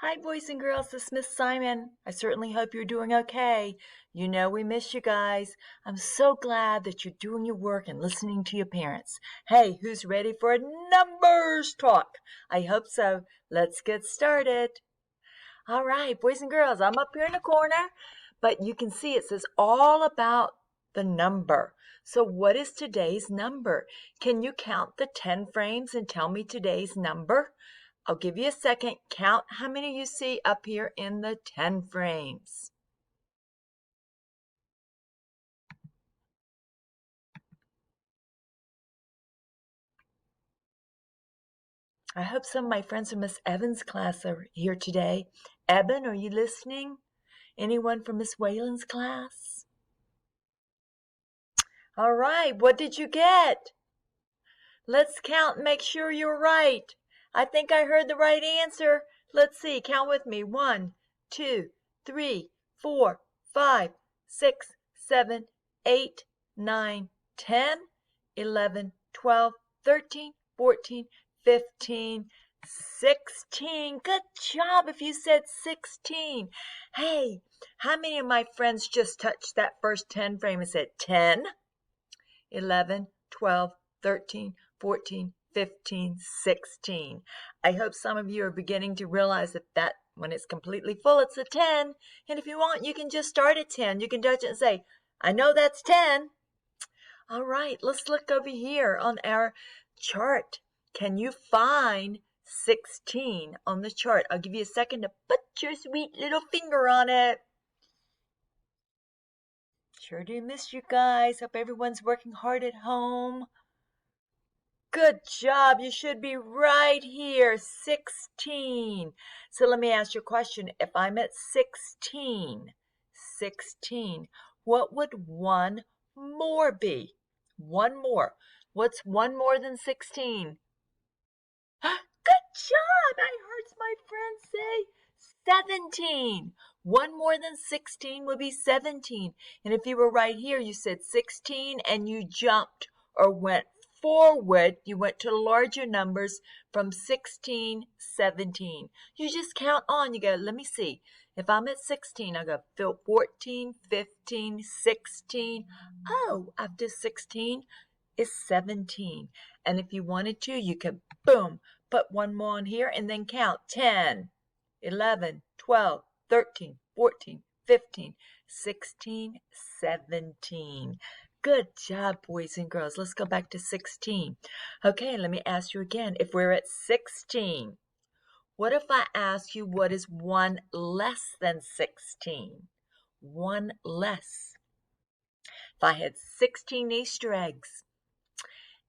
Hi, boys and girls. This is Miss Simon. I certainly hope you're doing okay. You know we miss you guys. I'm so glad that you're doing your work and listening to your parents. Hey, who's ready for a numbers talk? I hope so. Let's get started. All right, boys and girls, I'm up here in the corner, but you can see it says all about the number. So what is today's number? Can you count the 10 frames and tell me today's number? I'll give you a second. Count how many you see up here in the 10 frames. I hope some of my friends from Miss Evans' class are here today. Eben, are you listening? Anyone from Miss Whalen's class? All right, what did you get? Let's count and make sure you're right. I think I heard the right answer. Let's see, count with me. 1, 2, 3, 4, 5, 6, 7, 8, 9, 10, 11, 12, 13, 14, 15, 16. Good job if you said 16. Hey, how many of my friends just touched that first 10 frame and said 10, 11, 12, 13, 14, 15, 16. I hope some of you are beginning to realize that when it's completely full, it's a 10. And if you want, you can just start at 10. You can touch it and say, I know that's 10. All right, let's look over here on our chart. Can you find 16 on the chart? I'll give you a second to put your sweet little finger on it. Sure do miss you guys. Hope everyone's working hard at home. Good job. You should be right here. 16. So let me ask you a question. If I'm at 16, what would one more be? One more. What's one more than 16? Good job. I heard my friend say 17. One more than 16 would be 17. And if you were right here, you said 16 and you jumped or went forward, you went to larger numbers from 16, 17. You just count on. You go, let me see. If I'm at 16, I go 14, 15, 16. Oh, after 16 is 17. And if you wanted to, you could, boom, put one more on here and then count 10, 11, 12, 13, 14, 15, 16, 17. Good job, boys and girls. Let's go back to 16. Okay, let me ask you again. If we're at 16, what if I ask you what is one less than 16? One less. If I had 16 Easter eggs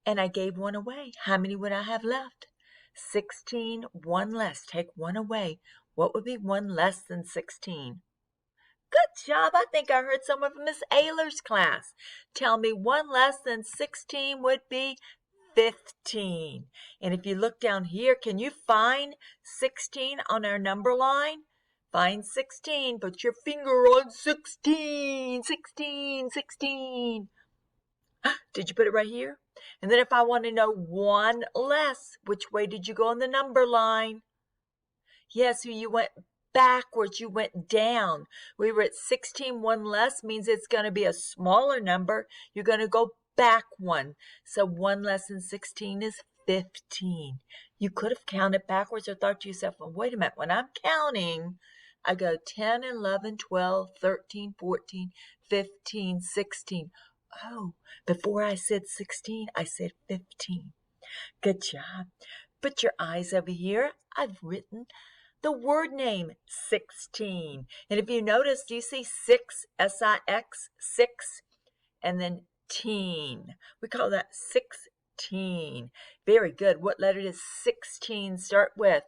and I gave one away, how many would I have left? 16, one less. Take one away. What would be one less than 16? Good job. I think I heard someone from Miss Ayler's class tell me one less than 16 would be 15. And if you look down here, can you find 16 on our number line? Find 16. Put your finger on 16. 16, 16. Did you put it right here? And then if I want to know one less, which way did you go on the number line? Yes, you went backwards. You went down. We were at 16. One less means it's going to be a smaller number. You're going to go back one. So one less than 16 is 15. You could have counted backwards or thought to yourself, well, wait a minute. When I'm counting, I go 10, 11, 12, 13, 14, 15, 16. Oh, before I said 16, I said 15. Good job. Put your eyes over here. I've written the word name 16. And if you notice, do you see 6, S-I-X, 6, and then teen? We call that 16. Very good. What letter does 16 start with?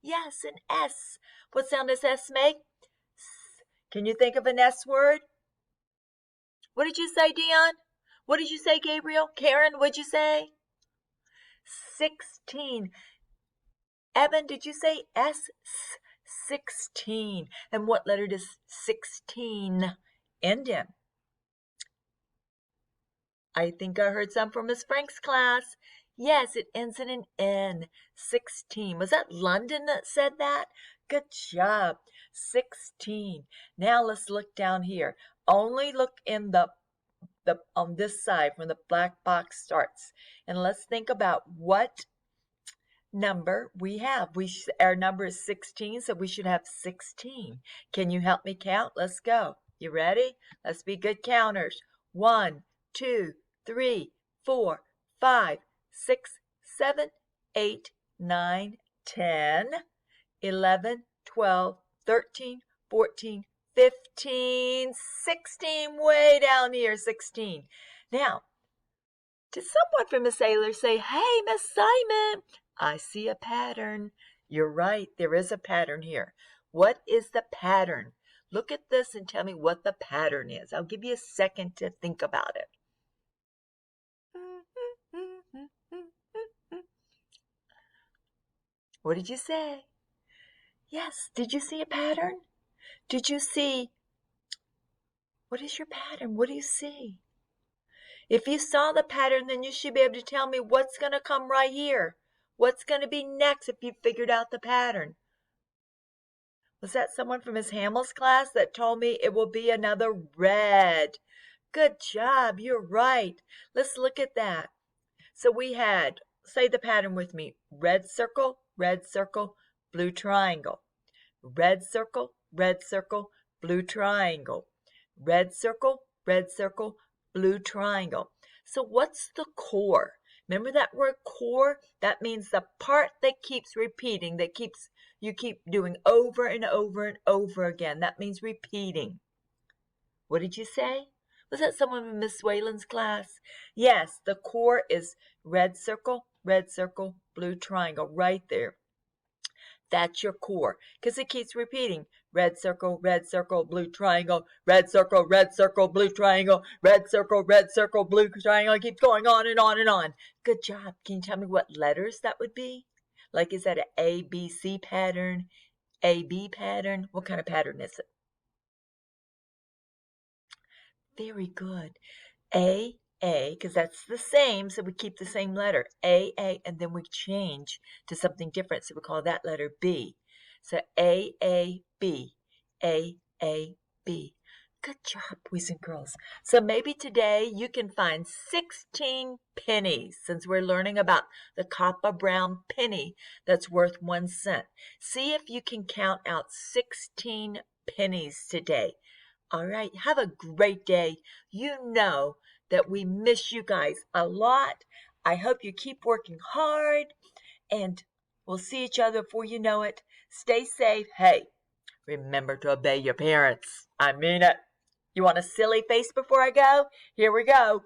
Yes, an S. What sound does S make? Can you think of an S word? What did you say, Dion? What did you say, Gabriel? Karen, what'd you say? 16. Evan, did you say S? 16. And what letter does 16 end in? I think I heard some from Miss Frank's class. Yes, it ends in an N. 16. Was that London that said that? Good job. 16. Now let's look down here. Only look in the on this side when the black box starts. And let's think about what number we have. Our number is 16, so we should have 16. Can you help me count? Let's go. You ready? Let's be good counters. 1, 2, 3, 4, 5, 6, 7, 8, 9, 10, 11, 12, 13, 14, 15, 16. Way down here, 16. Now, did someone from Miss Sailor say, "Hey, Miss Simon, I see a pattern"? You're right, there is a pattern here. What is the pattern? Look at this and tell me what the pattern is. I'll give you a second to think about it. What did you say? Yes, did you see a pattern? Did you see? What is your pattern? What do you see? If you saw the pattern, then you should be able to tell me what's going to come right here. What's going to be next if you figured out the pattern? Was that someone from Miss Hamill's class that told me it will be another red? Good job, you're right. Let's look at that. So we had, say the pattern with me, red circle, blue triangle. Red circle, blue triangle. Red circle, blue triangle. So what's the core? Remember that word core? That means the part that keeps repeating, you keep doing over and over and over again. That means repeating. What did you say? Was that someone in Miss Whalen's class? Yes, the core is red circle, blue triangle, right there. That's your core, because it keeps repeating. Red circle, blue triangle, red circle, blue triangle, red circle, blue triangle. It keeps going on and on and on. Good job. Can you tell me what letters that would be? Like, is that an A, B, C pattern? A, B pattern? What kind of pattern is it? Very good. A, because that's the same, so we keep the same letter. A, and then we change to something different, so we call that letter B. So A, B, A, B. Good job, boys and girls. So maybe today you can find 16 pennies, since we're learning about the copper brown penny that's worth 1 cent. See if you can count out 16 pennies today. All right, have a great day. You know that we miss you guys a lot. I hope you keep working hard, and we'll see each other before you know it. Stay safe. Hey, remember to obey your parents. I mean it. You want a silly face before I go? Here we go.